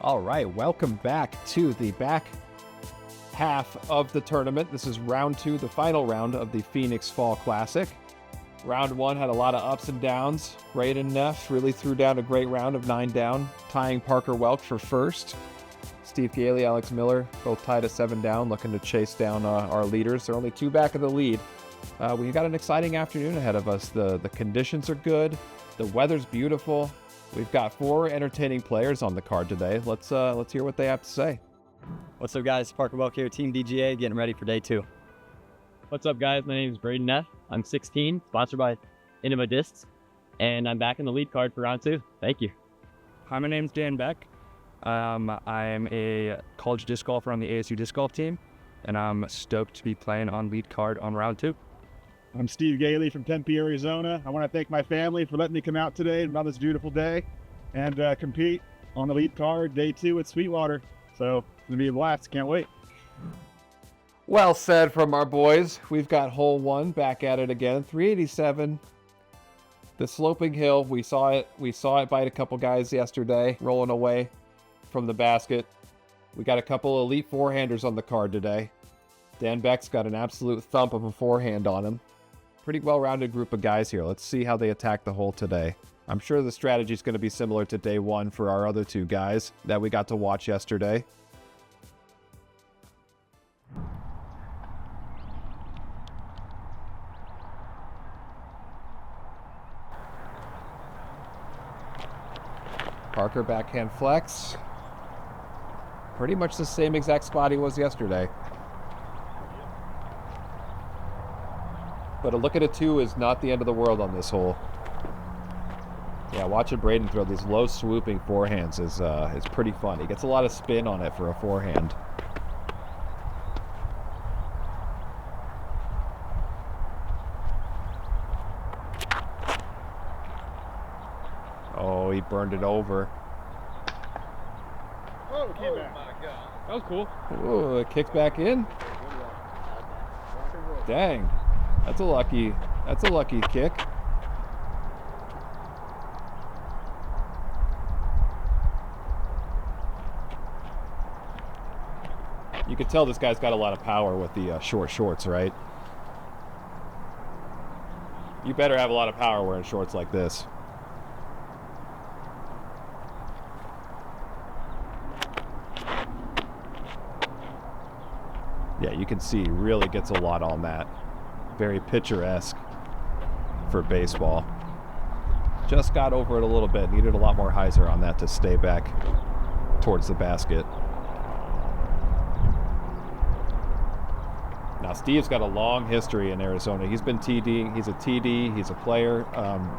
All right, welcome back to the back half of the tournament. This is round 2, the final round of the Phoenix Fall Classic. Round 1 had a lot of ups and downs. Braden Neff really threw down a great round of 9 down, tying Parker Welk for first. Steve Gailey, Alex Miller, both tied at 7 down, looking to chase down our leaders. They're only 2 back of the lead. We've got an exciting afternoon ahead of us. The conditions are good. The weather's beautiful. We've got 4 entertaining players on the card today. Let's hear what they have to say. What's up, guys? Parker Welk here, Team DGA, getting ready for day 2. What's up, guys? My name is Braden Neff. I'm 16, sponsored by Inova Discs, and I'm back in the lead card for round 2. Thank you. Hi, my name's Dan Beck. I'm a college disc golfer on the ASU disc golf team, and I'm stoked to be playing on lead card on round 2. I'm Steve Gailey from Tempe, Arizona. I want to thank my family for letting me come out today on this beautiful day and compete on the lead card day 2 at Sweetwater. So it's going to be a blast. Can't wait. Well said from our boys. We've got hole 1 back at it again. 387. The sloping hill. We saw it bite a couple guys yesterday, rolling away from the basket. We got a couple elite forehanders on the card today. Dan Beck's got an absolute thump of a forehand on him. Pretty well-rounded group of guys here. Let's see how they attack the hole today. I'm sure the strategy is going to be similar to day 1 for our other 2 guys that we got to watch yesterday. Parker backhand flex. Pretty much the same exact spot he was yesterday. But a look at a 2 is not the end of the world on this hole. Yeah, watching Braden throw these low swooping forehands is pretty fun. He gets a lot of spin on it for a forehand. Oh, he burned it over. Oh, came back. My God. That was cool. Ooh, it kicked back in. Dang. That's a lucky kick. You can tell this guy's got a lot of power with the short shorts, right? You better have a lot of power wearing shorts like this. Yeah, you can see he really gets a lot on that. Very picturesque for baseball. Just got over it a little bit. Needed a lot more hyzer on that to stay back towards the basket. Now, Steve's got a long history in Arizona. He's been TDing. He's a TD. He's a player.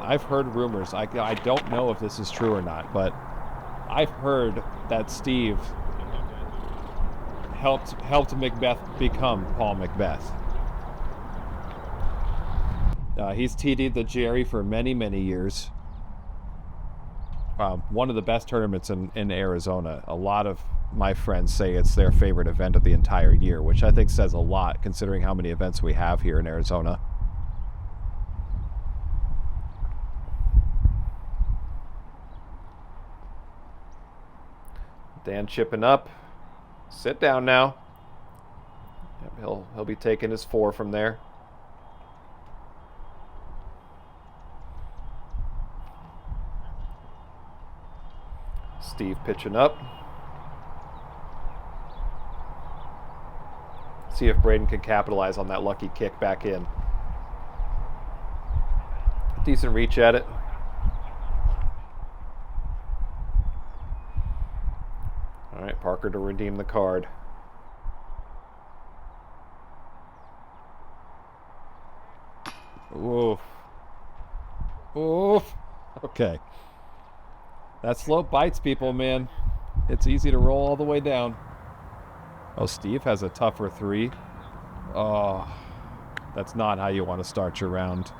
I've heard rumors. I don't know if this is true or not, but I've heard that Steve helped Macbeth become Paul Macbeth. He's TD'd the Jerry for many, many years. One of the best tournaments in Arizona. A lot of my friends say it's their favorite event of the entire year, which I think says a lot considering how many events we have here in Arizona. Dan chipping up. Sit down now. Yep, he'll be taking his 4 from there. Steve pitching up. See if Braden can capitalize on that lucky kick back in. Decent reach at it. All right, Parker to redeem the card. Oof. Oof. Okay. That slope bites people, man. It's easy to roll all the way down. Oh, Steve has a tougher 3. Oh, that's not how you want to start your round.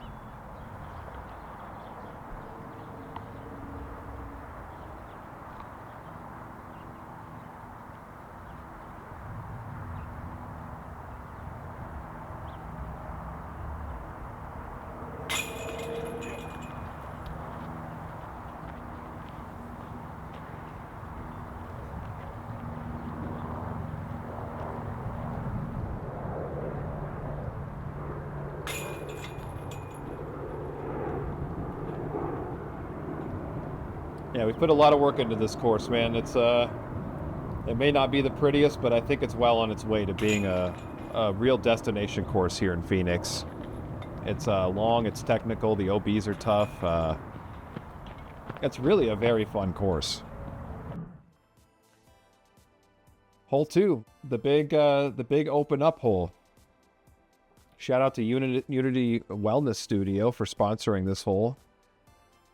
Yeah, we put a lot of work into this course, man. It's it may not be the prettiest, but I think it's well on its way to being a real destination course here in Phoenix. It's long, it's technical, the OBs are tough. It's really a very fun course. Hole 2, the big open up hole. Shout out to Unity Wellness Studio for sponsoring this hole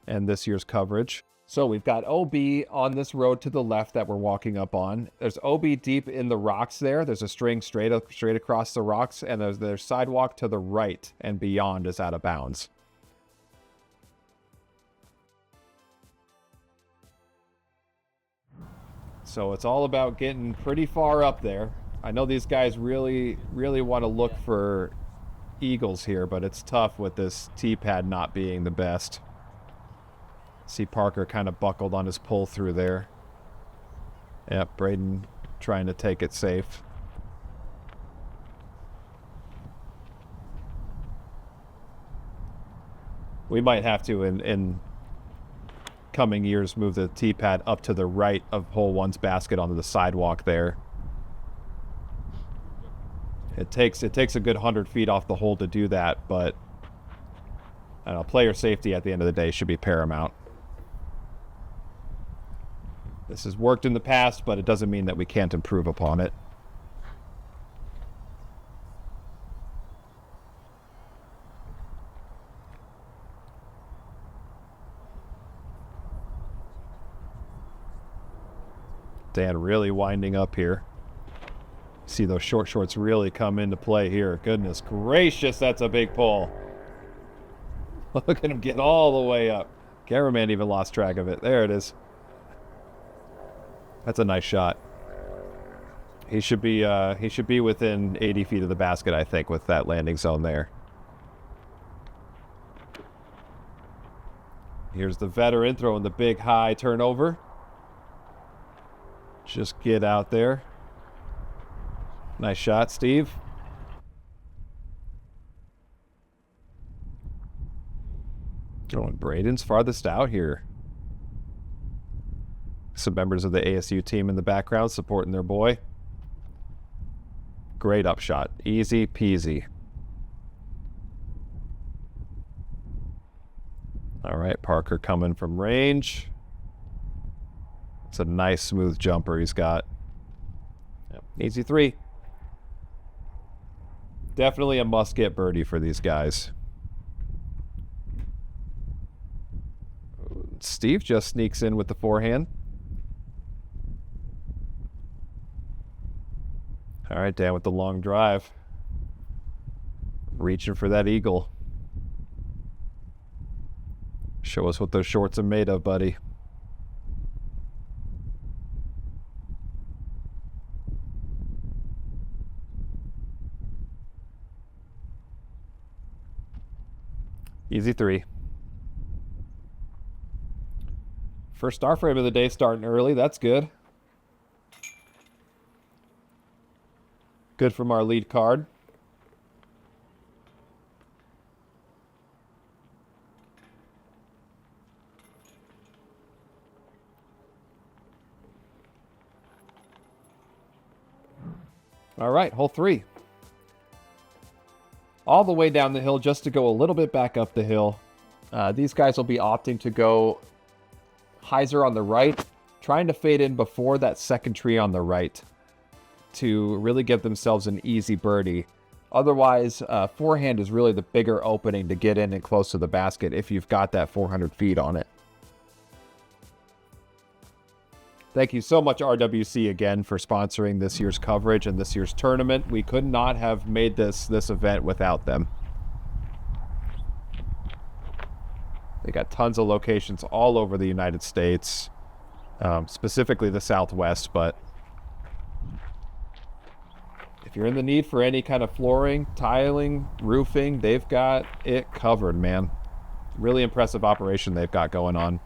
and this year's coverage. So we've got OB on this road to the left that we're walking up on. There's OB deep in the rocks there. There's a string straight across the rocks, and there's sidewalk to the right and beyond is out of bounds. So it's all about getting pretty far up there. I know these guys really, really want to look for eagles here, but it's tough with this tee pad not being the best. See Parker kind of buckled on his pull through there. Yep, Braden trying to take it safe. We might have to, in coming years, move the tee pad up to the right of hole 1's basket onto the sidewalk there. It takes a good 100 feet off the hole to do that, but I don't know, player safety at the end of the day should be paramount. This has worked in the past, but it doesn't mean that we can't improve upon it. Dan really winding up here. See those short shorts really come into play here. Goodness gracious, that's a big pull. Look at him get all the way up. Cameraman even lost track of it. There it is. That's a nice shot. He should be within 80 feet of the basket, I think, with that landing zone there. Here's the veteran throwing the big high turnover. Just get out there. Nice shot, Steve. Throwing Braden's farthest out here. Some members of the ASU team in the background supporting their boy. Great upshot. Easy peasy. All right, Parker coming from range. It's a nice smooth jumper he's got. Yep. Easy 3. Definitely a must-get birdie for these guys. Steve just sneaks in with the forehand. All right, Dan with the long drive. Reaching for that eagle. Show us what those shorts are made of, buddy. Easy 3. First star frame of the day starting early. That's good. Good from our lead card. All right, hole 3. All the way down the hill just to go a little bit back up the hill. These guys will be opting to go hyzer on the right, trying to fade in before that second tree on the right to really give themselves an easy birdie. Otherwise, forehand is really the bigger opening to get in and close to the basket if you've got that 400 feet on it. Thank you so much, RWC, again, for sponsoring this year's coverage and this year's tournament. We could not have made this event without them. They got tons of locations all over the United States, specifically the Southwest, but if you're in the need for any kind of flooring, tiling, roofing, they've got it covered, man. Really impressive operation they've got going on.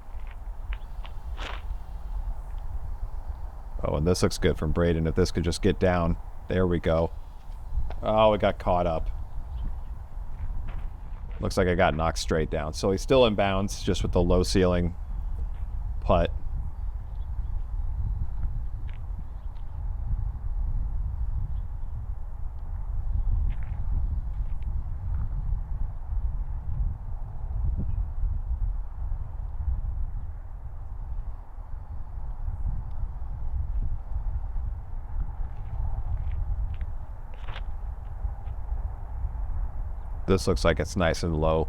Oh, and this looks good from Braden. If this could just get down. There we go. Oh, it got caught up. Looks like I got knocked straight down. So he's still in bounds, just with the low ceiling putt. This looks like it's nice and low.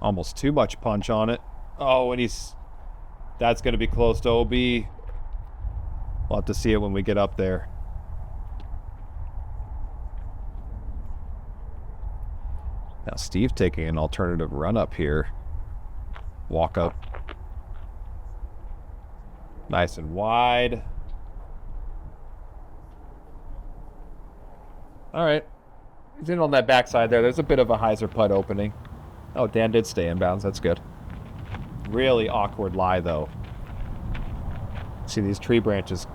Almost too much punch on it. Oh, and that's going to be close to OB. We'll have to see it when we get up there. Now Steve taking an alternative run up here. Walk up. Nice and wide. All right. He's in on that backside there. There's a bit of a hyzer putt opening. Oh, Dan did stay inbounds. That's good. Really awkward lie, though. See these tree branches?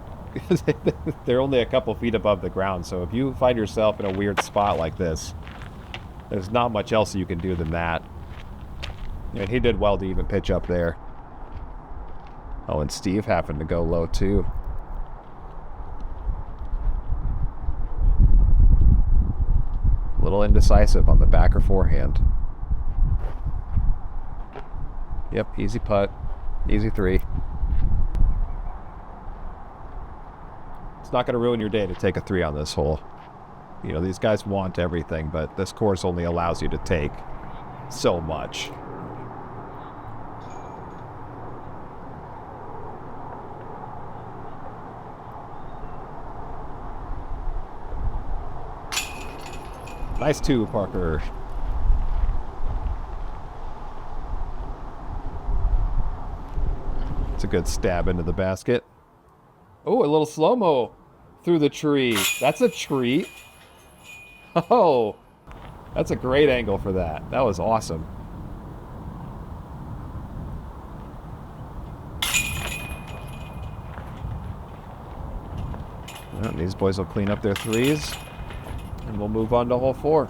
They're only a couple feet above the ground, so if you find yourself in a weird spot like this, there's not much else you can do than that. And he did well to even pitch up there. Oh, and Steve happened to go low, too. A little indecisive on the back or forehand. Yep, easy putt. Easy 3. It's not going to ruin your day to take a 3 on this hole. You know, these guys want everything, but this course only allows you to take so much. Nice 2, Parker. It's a good stab into the basket. Oh, a little slow-mo through the tree. That's a treat. Oh, that's a great angle for that. That was awesome. Well, these boys will clean up their 3s. And we'll move on to hole 4.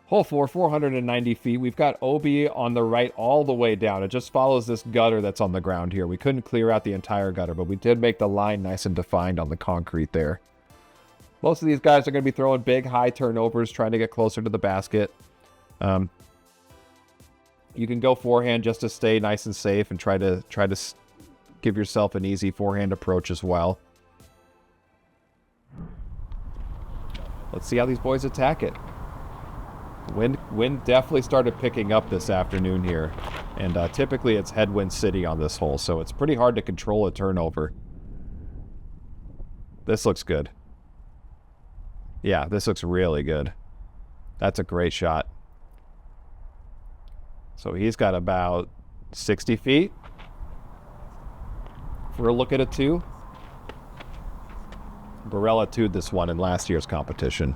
Hole 4, 490 feet. We've got OB on the right all the way down. It just follows this gutter that's on the ground here. We couldn't clear out the entire gutter, but we did make the line nice and defined on the concrete there. Most of these guys are going to be throwing big, high turnovers, trying to get closer to the basket. You can go forehand just to stay nice and safe and try to give yourself an easy forehand approach as well. Let's see how these boys attack it. Wind definitely started picking up this afternoon here, and typically it's headwind city on this hole, so it's pretty hard to control a turnover. This looks good. Yeah, this looks really good. That's a great shot. So he's got about 60 feet for a look at it too. Barella 2'd this one in last year's competition.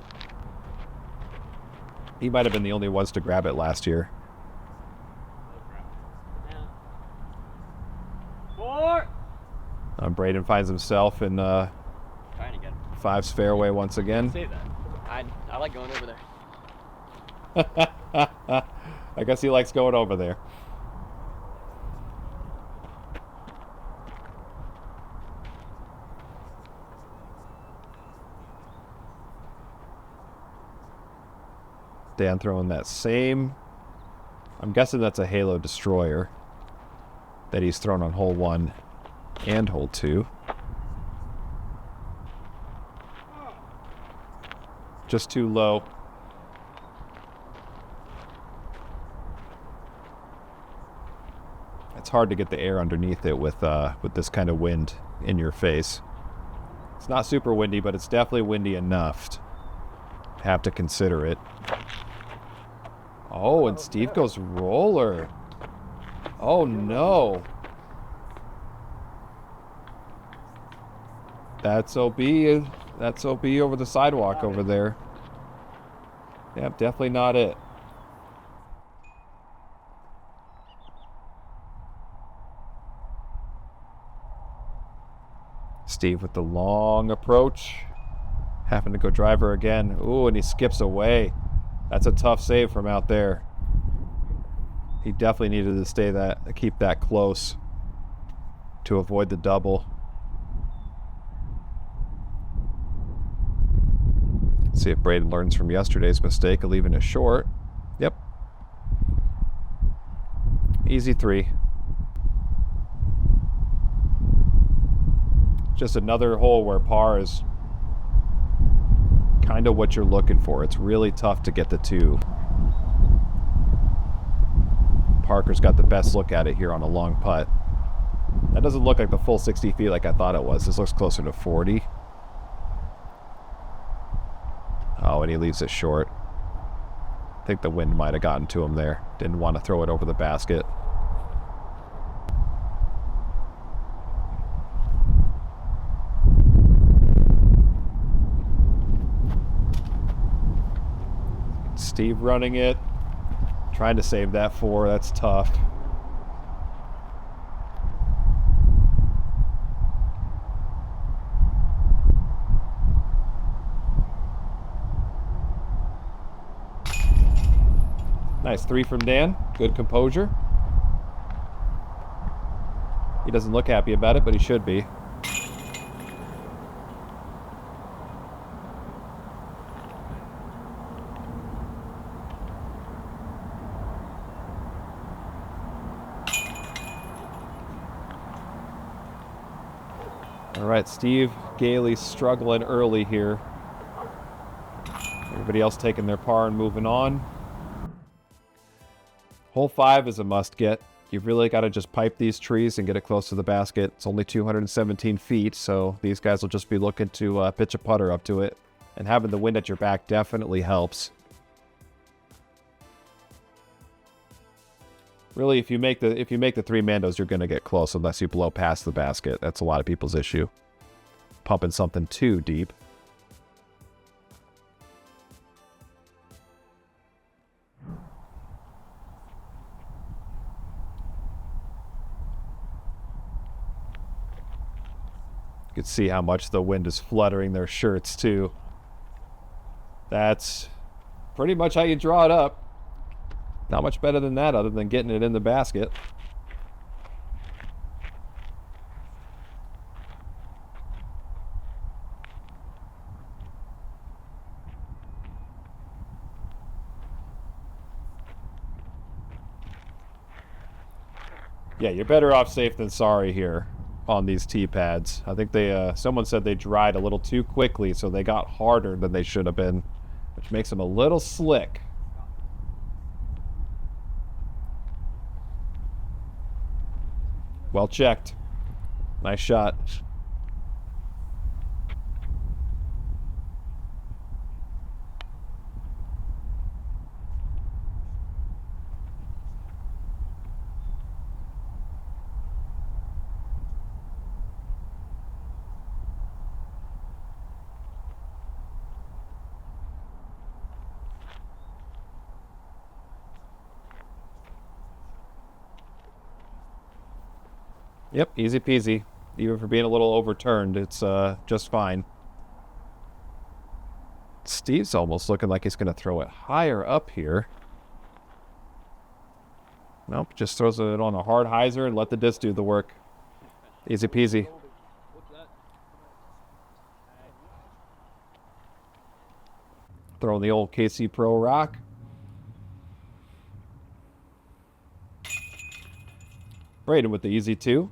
He might have been the only ones to grab it last year. 4. Braden finds himself in Trying to get him. 5's fairway once again. Say that. I like going over there. I guess he likes going over there. Dan throwing that same, I'm guessing that's a Halo Destroyer that he's thrown on hole 1 and hole 2. Just too low. It's hard to get the air underneath it with this kind of wind in your face. It's not super windy, but it's definitely windy enough to have to consider it. Oh, and Steve goes roller. Oh no. That's OB. That's OB over the sidewalk over there. Yep, definitely not it. Steve with the long approach. Having to go driver again. Ooh, and he skips away. That's a tough save from out there. He definitely needed to keep that close to avoid the double. See if Braden learns from yesterday's mistake of leaving it short. Yep. Easy 3. Just another hole where par is kind of what you're looking for. It's really tough to get the 2. Parker's got the best look at it here on a long putt. That doesn't look like the full 60 feet like I thought it was. This looks closer to 40. Oh, and he leaves it short. I think the wind might have gotten to him there. Didn't want to throw it over the basket. Steve running it. Trying to save that 4. That's tough. Nice 3 from Dan. Good composure. He doesn't look happy about it, but he should be. All right, Steve Gailey struggling early here. Everybody else taking their par and moving on. Hole 5 is a must-get. You've really got to just pipe these trees and get it close to the basket. It's only 217 feet, so these guys will just be looking to pitch a putter up to it. And having the wind at your back definitely helps. Really, if you make the 3 Mandos, you're going to get close unless you blow past the basket. That's a lot of people's issue. Pumping something too deep. You can see how much the wind is fluttering their shirts too. That's pretty much how you draw it up. Not much better than that other than getting it in the basket. Yeah, you're better off safe than sorry here on these tee pads. I think someone said they dried a little too quickly, so they got harder than they should have been, which makes them a little slick. Well checked. Nice shot. Yep, easy peasy. Even for being a little overturned, it's just fine. Steve's almost looking like he's going to throw it higher up here. Nope, just throws it on a hard hyzer and let the disc do the work. Easy peasy. Throwing the old KC Pro rock. Braden with the easy 2.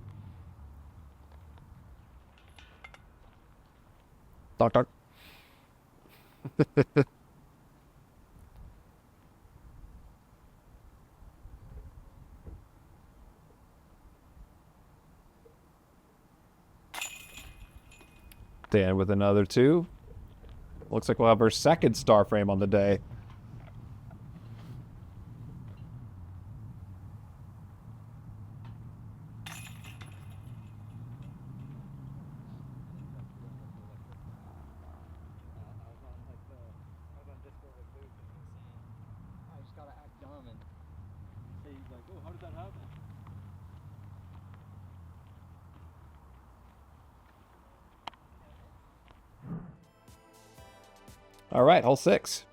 Talk, talk. Dan with another 2. Looks like we'll have our second star frame on the day. All right, hole 6.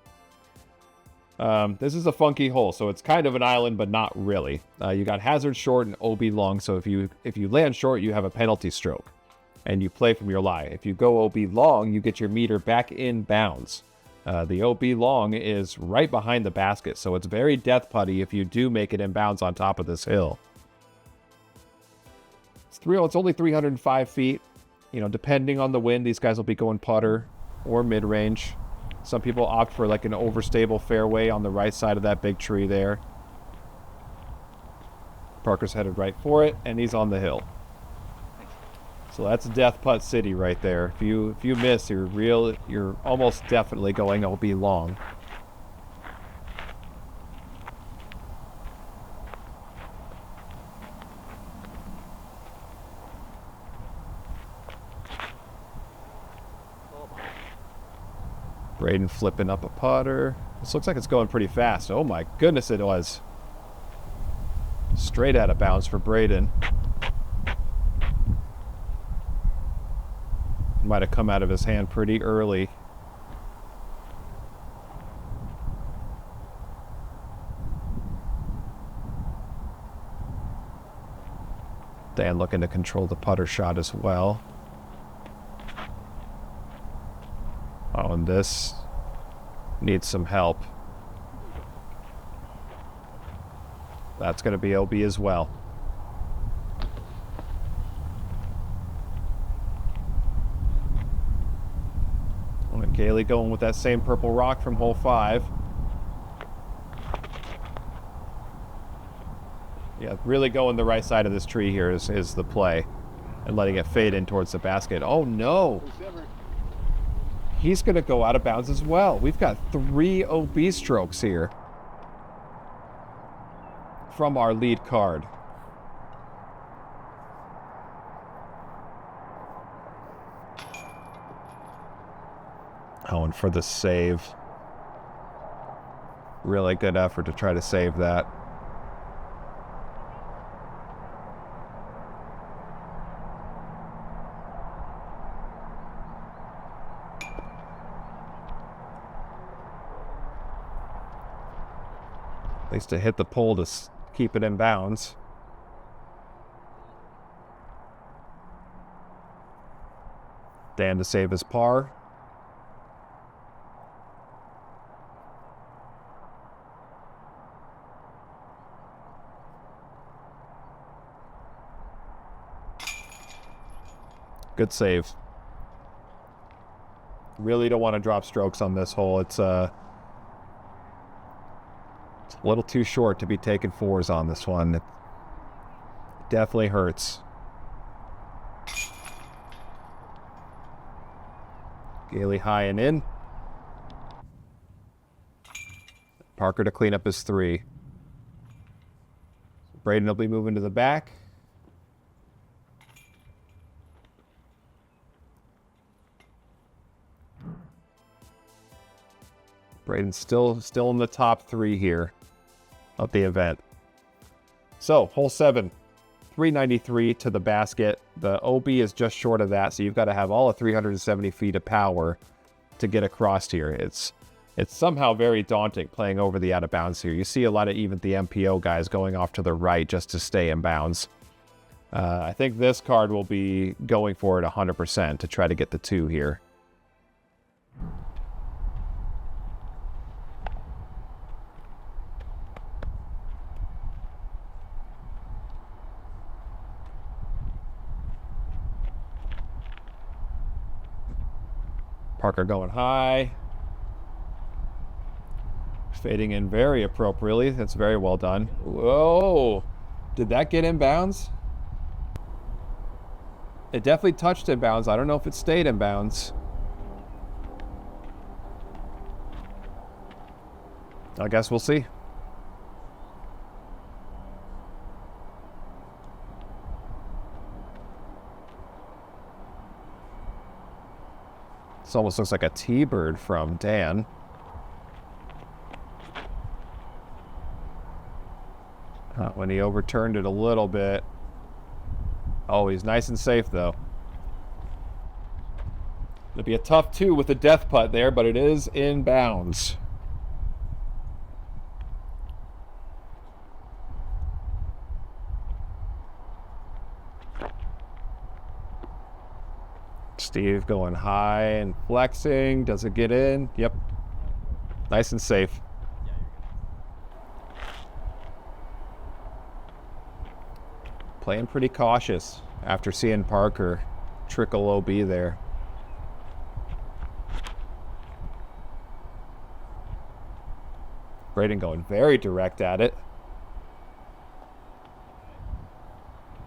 This is a funky hole, so it's kind of an island, but not really. You got hazard short and OB long, so if you land short, you have a penalty stroke, and you play from your lie. If you go OB long, you get your meter back in bounds. The OB long is right behind the basket, so it's very death putty if you do make it in bounds on top of this hill. It's only 305 feet. You know, depending on the wind, these guys will be going putter or mid-range. Some people opt for like an overstable fairway on the right side of that big tree there. Parker's headed right for it, and he's on the hill. So that's Death Putt City right there. If you miss, you're almost definitely going OB long. Braden flipping up a putter. This looks like it's going pretty fast. Oh my goodness, it was. Straight out of bounds for Braden. Might have come out of his hand pretty early. Dan looking to control the putter shot as well. Oh, and this needs some help. That's going to be OB as well. Oh, and Gailey going with that same purple rock from hole 5. Yeah, really going the right side of this tree here is the play. And letting it fade in towards the basket. Oh no! He's going to go out of bounds as well. We've got 3 OB strokes here from our lead card. Oh, and for the save. Really good effort to try to save that. At least to hit the pole to keep it in bounds. Dan to save his par. Good save. Really don't want to drop strokes on this hole. It's a little too short to be taking 4s on this one. It definitely hurts. Gailey high and in. Parker to clean up his 3. Braden will be moving to the back. Braden's still in the top 3 here of the event. So, hole 7, 393 to the basket. The OB is just short of that, so you've got to have all of 370 feet of power to get across here. It's somehow very daunting playing over the out of bounds here. You see a lot of even the MPO guys going off to the right just to stay in bounds. I think this card will be going for it 100% to try to get the 2 here. Parker going high. Fading in very appropriately. That's very well done. Whoa! Did that get in bounds? It definitely touched in bounds. I don't know if it stayed in bounds. I guess we'll see. This almost looks like a T-bird from Dan. When he overturned it a little bit. Oh, he's nice and safe though. It'll be a tough 2 with the death putt there, but it is in bounds. Steve going high and flexing. Does it get in? Yep. Nice and safe. Playing pretty cautious after seeing Parker trickle OB there. Braden going very direct at it.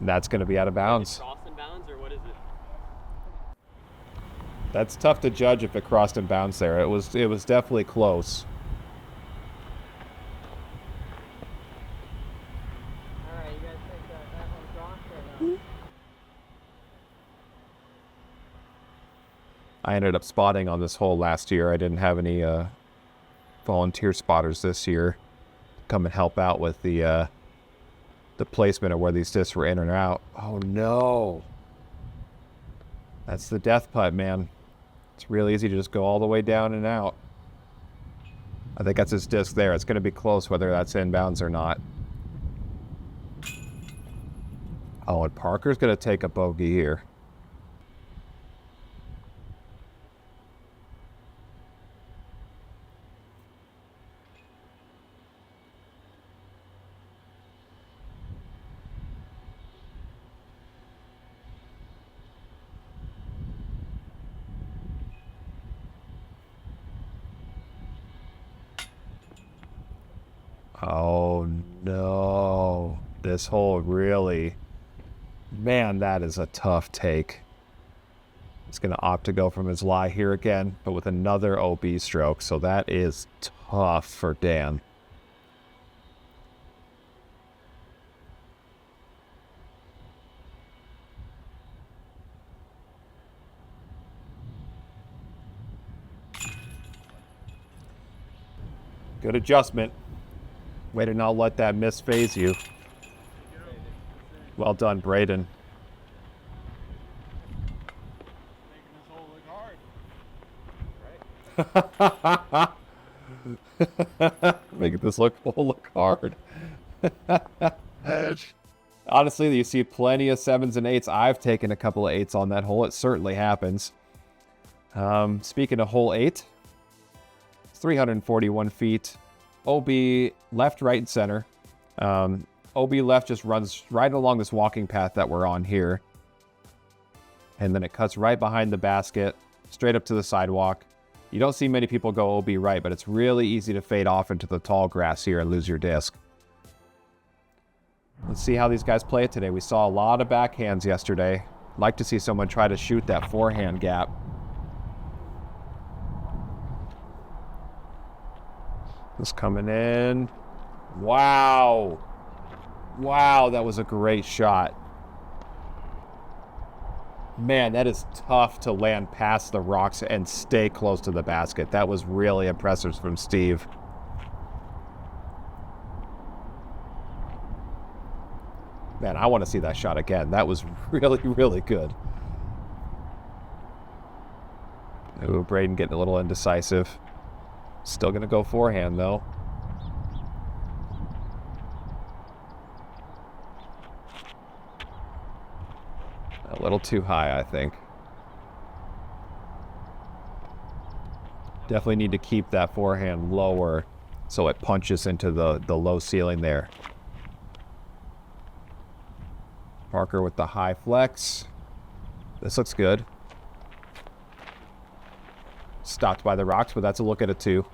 And that's going to be out of bounds. Crossed in bounds, or what is it? That's tough to judge if it crossed in bounds there. It was definitely close. All right, you guys think that one's crossed or no? I ended up spotting on this hole last year. I didn't have any volunteer spotters this year to come and help out with the placement of where these discs were in and out. Oh no. That's the death putt, man. It's real easy to just go all the way down and out. I think that's his disc there. It's going to be close whether that's inbounds or not. Oh, and Parker's going to take a bogey here. Oh no, this hole really, man, that is a tough take. He's going to opt to go from his lie here again, but with another OB stroke, so that is tough for Dan. Good adjustment. Way to not let that miss phase you. Well done, Braden. Making this hole look hard. Honestly, you see plenty of 7s and 8s. I've taken a couple of 8s on that hole. It certainly happens. Speaking of hole 8, it's 341 feet. OB left, right, and center. OB left just runs right along this walking path that we're on here. And then it cuts right behind the basket, straight up to the sidewalk. You don't see many people go OB right, but it's really easy to fade off into the tall grass here and lose your disc. Let's see how these guys play it today. We saw a lot of backhands yesterday. Like to see someone try to shoot that forehand gap. This coming in. Wow. Wow, that was a great shot. Man, that is tough to land past the rocks and stay close to the basket. That was really impressive from Steve. Man, I want to see that shot again. That was really, really good. Ooh, Braden getting a little indecisive. Still going to go forehand, though. A little too high, I think. Definitely need to keep that forehand lower so it punches into the low ceiling there. Parker with the high flex. This looks good. Stopped by the rocks, but that's a look at it too.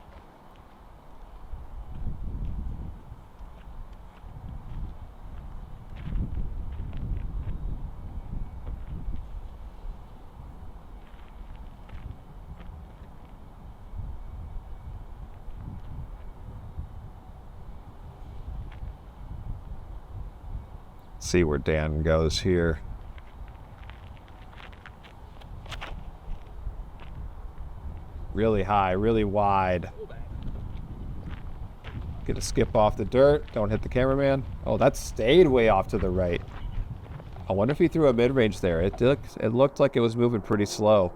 See where Dan goes here. Really high, really wide. Get a skip off the dirt. Don't hit the cameraman. Oh, that stayed way off to the right. I wonder if he threw a mid-range there. It looked like it was moving pretty slow.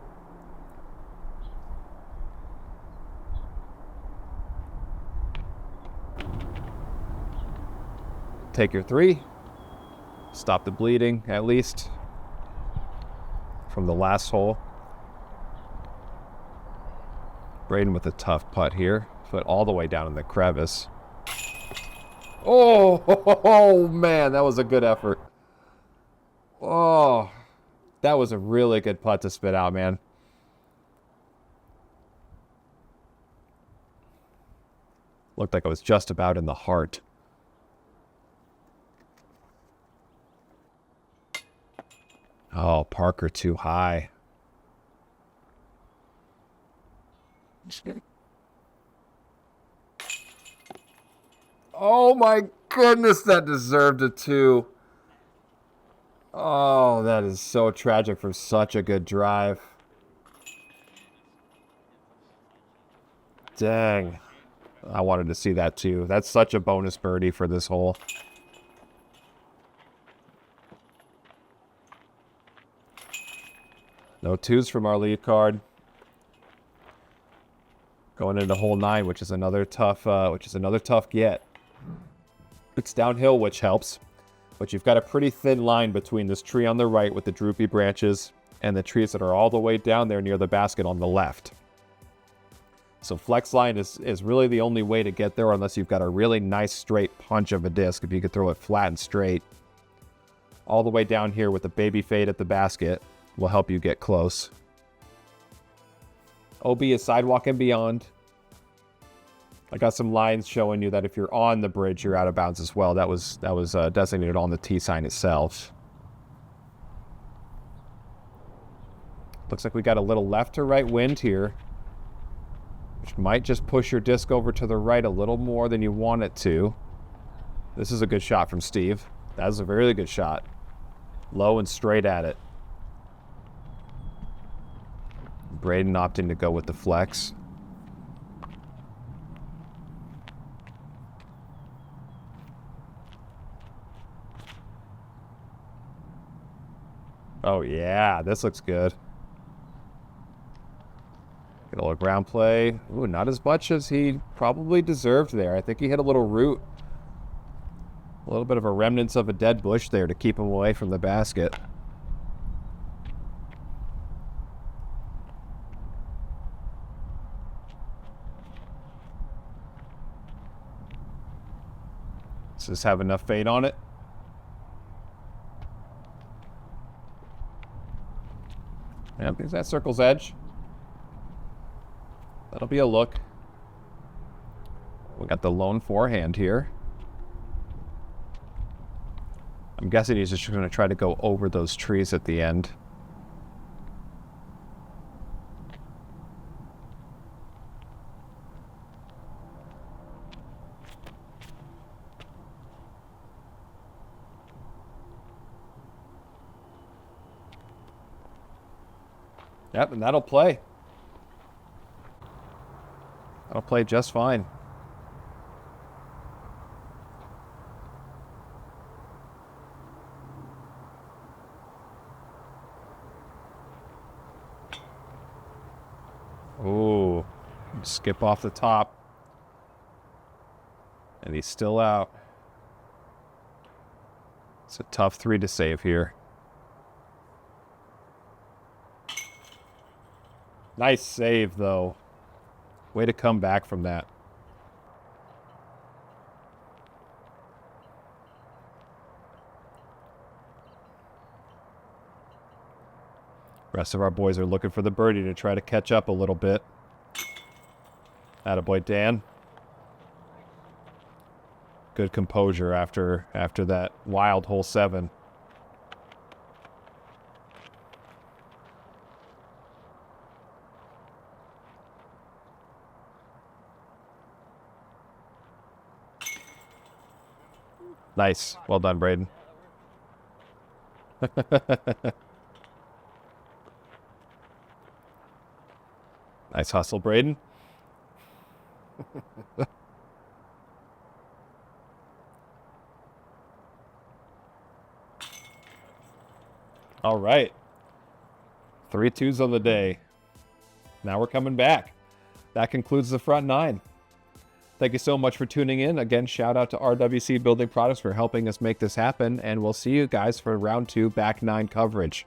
take your 3. Stop the bleeding, at least, from the last hole. Braden with a tough putt here. Foot all the way down in the crevice. Oh, man, that was a good effort. Oh, that was a really good putt to spit out, man. Looked like it was just about in the heart. Oh, Parker too high. Oh my goodness, that deserved a 2. Oh, that is so tragic for such a good drive. Dang. I wanted to see that too. That's such a bonus birdie for this hole. No 2s from our lead card. Going into hole 9, which is another tough get. It's downhill, which helps, but you've got a pretty thin line between this tree on the right with the droopy branches and the trees that are all the way down there near the basket on the left. So flex line is really the only way to get there unless you've got a really nice straight punch of a disc. If you could throw it flat and straight, all the way down here with the baby fade at the basket will help you get close. OB is sidewalk and beyond. I got some lines showing you that if you're on the bridge, you're out of bounds as well. That was designated on the T sign itself. Looks like we got a little left to right wind here, which might just push your disc over to the right a little more than you want it to. This is a good shot from Steve. That is a really good shot. Low and straight at it. Braden opting to go with the flex. Oh yeah, this looks good. Get a little ground play. Ooh, not as much as he probably deserved there. I think he hit a little root. A little bit of a remnants of a dead bush there to keep him away from the basket. Does this have enough fade on it? Yeah, because that circle's edge. That'll be a look. We got the lone forehand here. I'm guessing he's just going to try to go over those trees at the end. Yep, and that'll play. That'll play just fine. Ooh, skip off the top. And he's still out. It's a tough 3 to save here. Nice save, though. Way to come back from that. Rest of our boys are looking for the birdie to try to catch up a little bit. Attaboy, Dan. Good composure after that wild hole 7. Nice. Well done, Braden. Nice hustle, Braden. All right. 3 2s on the day. Now we're coming back. That concludes the front 9. Thank you so much for tuning in. Again, shout out to RWC Building Products for helping us make this happen, and we'll see you guys for round 2 back 9 coverage.